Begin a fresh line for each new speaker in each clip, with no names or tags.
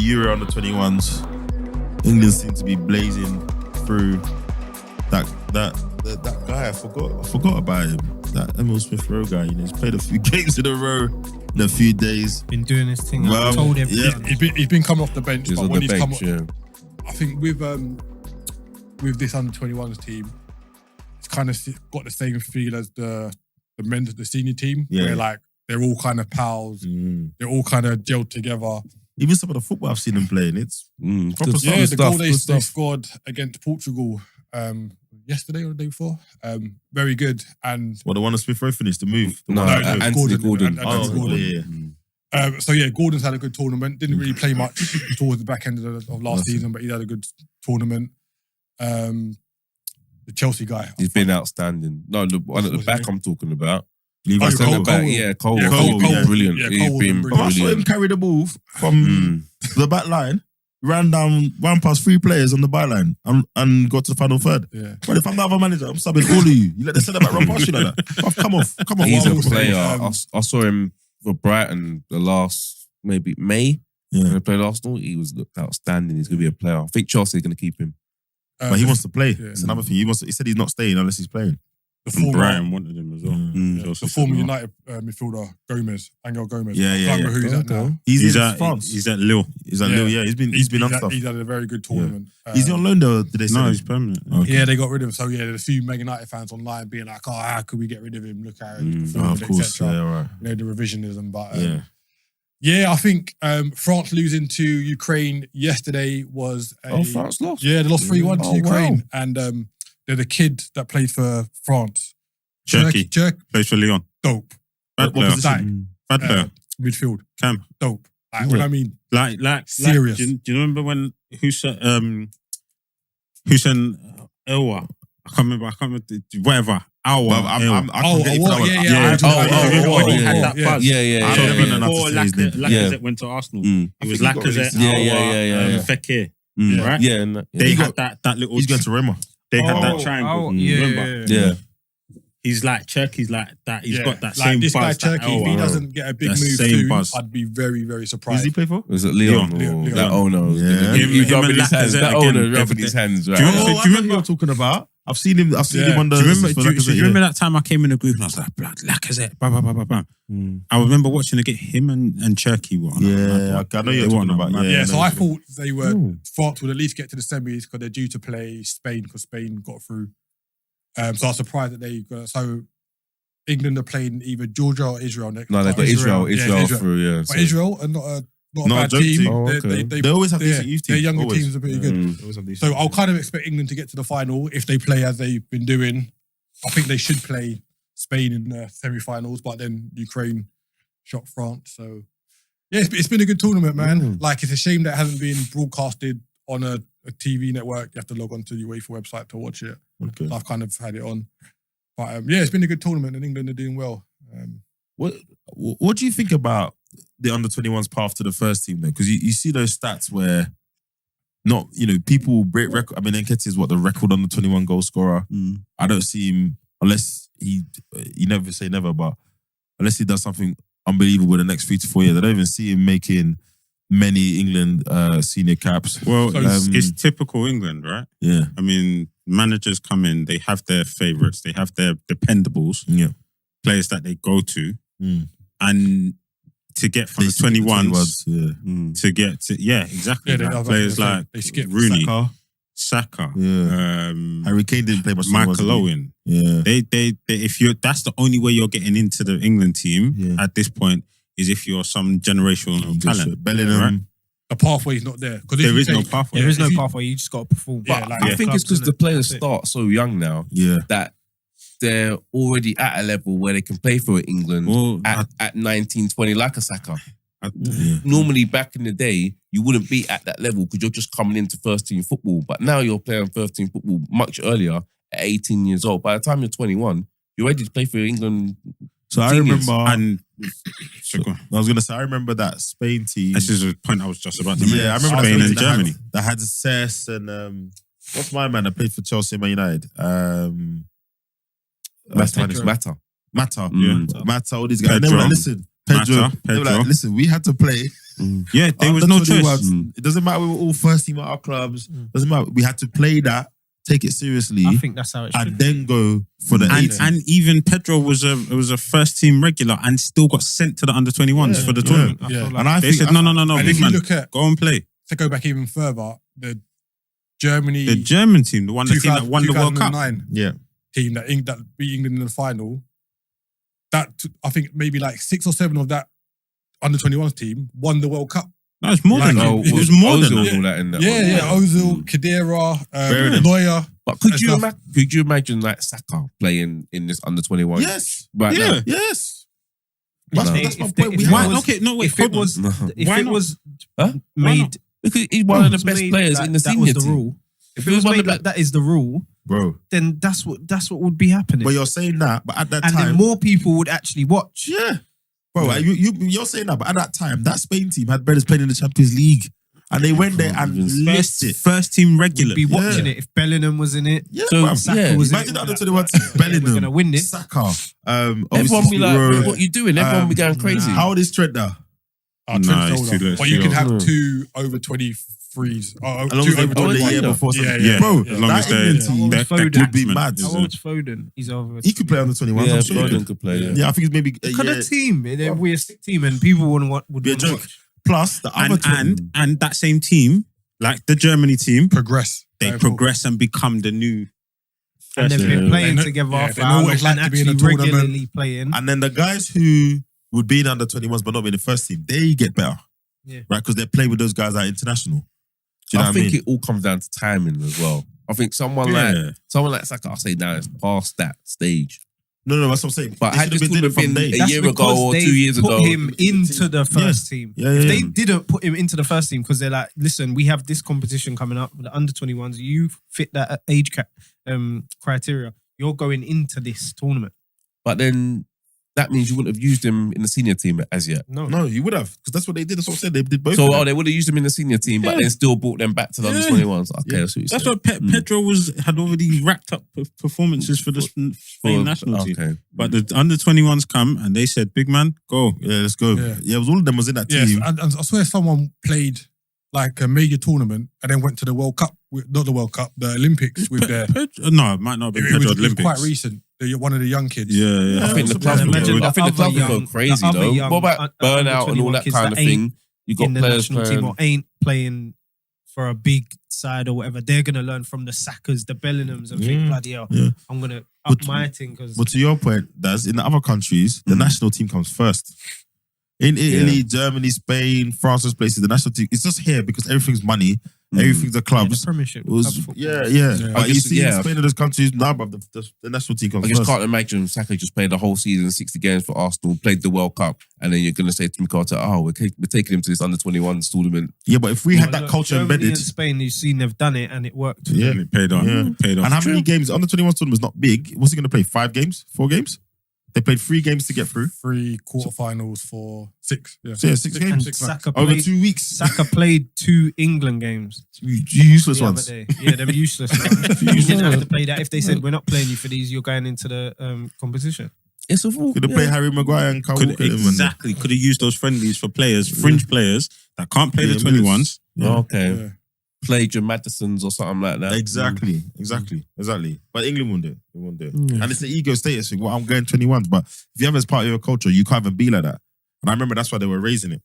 Euro Under-21s, England seem to be blazing through. That guy, I forgot about him. That Emil Smith-Rowe guy, he's played a few games in a row in a few days.
Been doing his thing. I told everyone.
Yeah. He's been coming off the bench, but when he's come off,
I
think with this Under-21s team, it's kind of got the same feel as the senior team, where like they're all kind of pals, they're all kind of gelled together.
Even some of the football I've seen them playing, it's proper stuff.
Yeah, the goal they scored against Portugal yesterday or the day before, very good. And
the one that Smith-Rowe finished, the move.
Anthony Gordon.
Gordon's had a good tournament. Didn't really play much towards the back end of last season, but he had a good tournament. The Chelsea guy,
he's been outstanding. No, the one at the back I'm talking about.
Cole.
Cole, brilliant. He's been brilliant.
I saw him carry the ball from the back line, ran past 3 players on the byline and got to the final third. Yeah. But if I'm the other manager, I'm subbing all of you. You let the centre back run past you like that. Come off.
He's a player. I saw him for Brighton the last, maybe May. Yeah. When he played Arsenal, he looked outstanding. He's going to be a player. I think Chelsea's going to keep him.
But he wants to play. Yeah. It's another thing. He said he's not staying unless he's playing.
Brian wanted him as well.
The former United midfielder Angel Gomez.
Yeah.
I can't remember who he's at now.
He's at France.
He's at Lille.
Lille. Yeah, he's been on stuff.
He's had a very good tournament.
Is he on loan though? Did they say?
No, he's permanent.
Okay. Yeah, they got rid of him. So there's a few Man United fans online being like, how could we get rid of him? Look at him.
Of course. Yeah, right.
The revisionism, but I think France losing to Ukraine yesterday was
France lost?
Yeah, they lost 3-1 to Ukraine. Wow. And they're the kid that played for France.
Cherky. Plays for Lyon.
Dope.
Bad player.
Midfield.
Cam.
Dope. What I mean,
serious. Do you remember when Hussein Elwa? I can't remember. Whatever.
I can get it.
When he had that buzz. Before Lacazette went to Arsenal, it was Lacazette, Fekir. Right?
Yeah.
They had that little.
He's going to Roma.
They had that triangle. Remember?
Yeah.
He's like Cherky's like that. He's got that same
this
buzz.
Guy Cherky, if he doesn't get a big move soon, I'd be very, very surprised.
Who's he play for?
Was it Lyon? That owner.
Yeah.
He's rubbing his hands. That owner rubbing his hands. Right?
Do you remember what you're talking about? I've seen him on the...
Do you remember that time I came in the group and I was like, Lacazette, blah, blah, blah, blah, blah. I remember watching him and Cherky won.
Yeah, I know you're talking about.
So I thought they were... France would at least get to the semis because they're due to play Spain because Spain got through. So I was surprised that they got... So England are playing either Georgia or Israel next.
No, they've got Israel through, yeah.
But Israel are not a bad team.
They always have decent youth teams.
Their younger teams are pretty good. So I'll kind of expect England to get to the final if they play as they've been doing. I think they should play Spain in the semi-finals, but then Ukraine shot France. So yeah, it's been a good tournament, man. Like it's a shame that it hasn't been broadcasted on a TV network. You have to log on to the UEFA website to watch it. So I've kind of had it on. But it's been a good tournament and England are doing well.
What do you think about the Under-21's path to the first team though? Because you see those stats where people break record. I mean, Nketiah is the record Under-21 goal scorer. I don't see him unless you never say never, but unless he does something unbelievable in the next 3 to 4 years, I don't even see him making many England senior caps.
Well, it's typical England, right?
Yeah.
I mean, managers come in, they have their favourites, they have their dependables, players that they go to, and to get from the 21s to get to exactly. Players like Rooney, Saka,
Harry Kane didn't play much.
Michael Owen. Yeah, they that's the only way you're getting into the England team at this point is if you're some generational talent.
Bellingham.
Right? The pathway is not there.
There is no pathway.
There is no pathway. You just got to perform.
But I think it's because the players start so young now that they're already at a level where they can play for England at 19, 20, like a Saka. Normally, back in the day, you wouldn't be at that level because you're just coming into first team football. But now you're playing first team football much earlier at 18 years old. By the time you're 21, you're ready to play for England.
So I remember, I was going to say, I remember that Spain team.
This is a point I was just about to make.
Yeah, I remember
Spain and Germany.
That had Cess and what's my man that played for Chelsea and Man United?
Mata.
Mata, all these guys. They were like, listen, Pedro. They were like, listen, we had to play
Yeah, there was no choice.
It doesn't matter. We were all first team at our clubs. Doesn't matter. We had to play that, take it seriously.
I think that's how it should
and then go for the
and,
18.
and even Pedro was a first team regular and still got sent to the under-21s for the tournament. And I
They
said, no,
And
big
if you
man,
look at,
go and play.
to go back even further, the German
team, the one that won the World Cup.
2009 team that beat England in the final, I think maybe like 6 or 7 of that under-21s team won the World Cup.
No, it's more than that. It was more than that.
Ozil, Khedira, Neuer.
But could you imagine like Saka playing in this under-21?
Yes.
Right now?
Yes.
No.
That's my point.
If it was made,
because he's one of the best players in the senior team.
Rule. If it was made like that is the rule,
bro,
then that's what would be happening.
But you're saying that, but at that
and
time,
then more people would actually watch.
Yeah, bro, you're saying that, but at that time, that Spain team had brothers playing in the Champions League, and they went there and list it.
First team regular.
We'd be watching it if Bellingham was in it.
Yeah,
so Saka was
imagine
in it.
the under-21 team, Bellingham,
We're gonna win this.
Saka.
Everyone be like, "What you doing?" Everyone be going crazy.
How old is Trent now?
Trent's older. But you can have 2 over 23s. 2 over 20
before.
Yeah,
bro.
As long as
Foden would be mad.
How old's Foden? He's over.
He could play on the 21.
Yeah,
I'm sure
Foden could play.
Yeah, I think it's maybe
Look at the team. We're a sick team, and people would
be a joke. Plus the other
and that same team, like the Germany team,
progress.
They progress and become the new.
And they've been playing together for hours and actually regularly playing.
And then the guys who would be in under-21s but not be in the first team, they get better.
Yeah.
Right? Because they're playing with those guys at international. Do you know
I
what
think
I mean?
it all comes down to timing as well. I think someone like Saka, I say now is past that stage.
No, that's what I'm saying.
But had this tournament been a year
because
ago or 2 years
put
ago,
him into the first team.
If
they didn't put him into the first team because they're like, listen, we have this competition coming up, the under-21s. You fit that age criteria. You're going into this tournament.
But then that means you wouldn't have used him in the senior team as yet.
No, you would have, because that's what they did. That's what I said. They did both.
So they would have used him in the senior team, but then still brought them back to the under-21s. Okay,
that's what Pedro had already racked up performances for the Spain national team. But the under-21s come and they said, "Big man, go,
let's go." Yeah, it was all of them was in that team.
And I swear someone played like a major tournament and then went to the World Cup, not the World Cup, the Olympics with their.
No, it might not be Pedro Olympics.
It was quite recent. One of the young kids.
Yeah.
I think the club would go crazy though. What about burnout and all that kind of thing? You got players
national team or ain't playing for a big side or whatever. They're gonna learn from the Sakas, the Bellinghams, and think, bloody hell, I'm gonna up my thing.
But to your point, Daz, in the other countries, the national team comes first. In Italy, Germany, Spain, France, those places, the national team, it's just here because everything's money, everything's the clubs.
The Premiership.
But you see in Spain and those countries, nah, bro, the national team comes
I
first.
just can't imagine Saka just played the whole season, 60 games for Arsenal, played the World Cup, and then you're going to say to Mikata, we're taking him to this under-21 tournament.
Yeah, but if we had that culture
Germany
embedded.
and Spain, you've seen they've done it and it worked.
Yeah, it paid off.
Yeah.
Paid off.
And how many games? Under-21 tournament's not big. What's he going to play? 5 games? 4 games? They played 3 games to get through.
3 quarterfinals for 6. Yeah,
6 games.
And Saka
Over
played,
2 weeks.
Saka played 2 England games.
Useless ones.
Yeah, they were useless. You didn't have to play that. If they said, we're not playing you for these, you're going into the competition.
It's a fool.
Could have played Harry Maguire and Kyle Walker.
Exactly. Could have used those friendlies for players, fringe players that can't play the 21s.
Okay.
Yeah.
Played your Madisons or something like that.
Exactly. But England won't do it. They won't do it. And it's the ego status thing. Well, I'm going 21s, but if you have it as part of your culture, you can't even be like that. And I remember that's why they were raising it.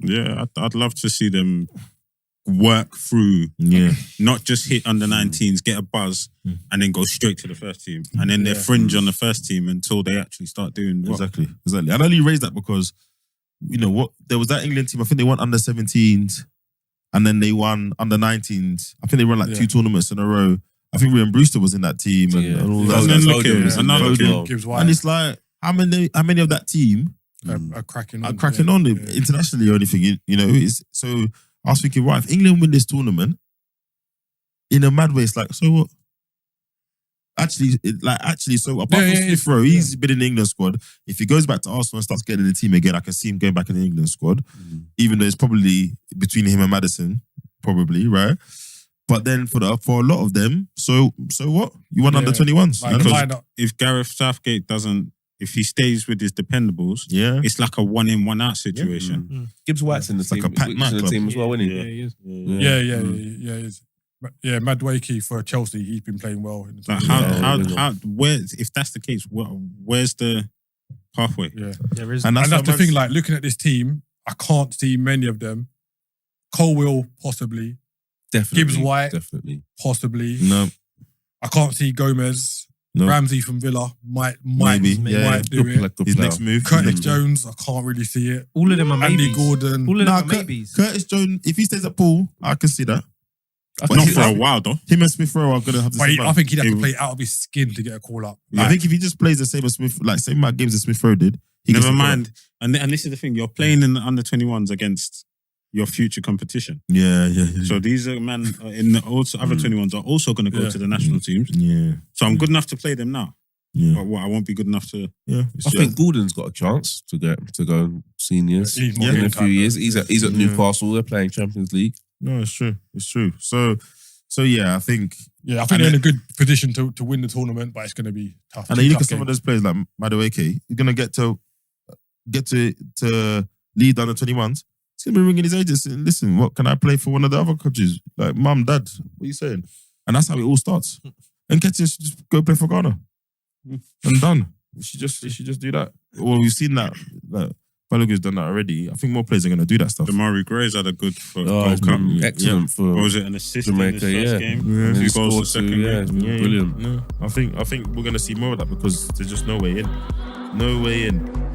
Yeah, I'd love to see them work through. Yeah. Not just hit under-19s, get a buzz, and then go straight to the first team. And then they're fringe on the first team until they actually start doing what?
Exactly. I only raised that because, there was that England team, I think they won under-17s. And then they won under-19s. I think they won 2 tournaments in a row. I think Ryan Brewster was in that team and all that.
And then look at another
Gibbs White.
And it's like, how many of that team
are cracking
on internationally or anything? So I was thinking, right, if England win this tournament, in a mad way, it's like, so what? Actually, so apart from Smith Rowe, he's been in the England squad. If he goes back to Arsenal and starts getting in the team again, I can see him going back in the England squad. Even though it's probably between him and Maddison, probably, right? But then for a lot of them, so what? You won under-21s.
Because if Gareth Southgate doesn't if he stays with his dependables, it's like a 1 in, 1 out situation.
Gibbs White's in the team.
Like a Pat
He's in the
Mac
team as well, isn't he?
Yeah, he is.
Yeah, Madueke for Chelsea, he's been playing well. In the
Like if that's the case, where's the pathway?
Yeah,
there is.
And that's the thing. Like looking at this team, I can't see many of them. Colwill possibly,
Definitely.
Gibbs White
Definitely.
possibly.
No.
I can't see Gomez.
No.
Ramsey from Villa might
Maybe.
do it.
His next move.
Curtis Jones, I can't really see it.
All of them are
Andy
maybes.
Gordon.
All of them are
Nah,
maybes.
Curtis Jones, if he stays at Pool, I can see that.
Not for a while though.
Him and Smith Rowe are going to have to
But
sit
I
back.
think he'd have to play out of his skin to get a call up.
I think if he just plays the same as Smith, like same amount of games as Smith Rowe did, he gets
Never
a call
mind. And this is the thing: you're playing in the under-21s against your future competition.
up. Yeah.
So these are in the also other 21s are also going to go to the national teams.
Yeah.
So I'm good enough to play them now.
Yeah.
But what I won't be good enough to.
Yeah.
I think Gordon's got a chance to go seniors
He's not
in a
getting
few
time,
years. He's at
Yeah.
Newcastle. They're playing Champions League.
No, it's true. It's true. So yeah, I think.
Yeah, I think they're in a good position to win the tournament, but it's going to be tough.
And then you look at some of those players like Madueke, he's gonna get to lead under 21s. He's gonna be ringing his agents saying, "Listen, what can I play for one of the other countries? Like, mum, dad, what are you saying?" And that's how it all starts. And Ketia should just go play for Ghana and done. He should just do that. Well, we've seen that. Balogun's done that already. I think more players are gonna do that stuff.
Damari Gray's had a good Gold
Oh,
Cup.
excellent for
What was it, an assist
Jamaica,
in his first
yeah.
game?
Yeah.
2
He
goals the
scored
second
two,
game.
yeah. Brilliant.
No, I think we're gonna see more of that because there's just no way in. No way in.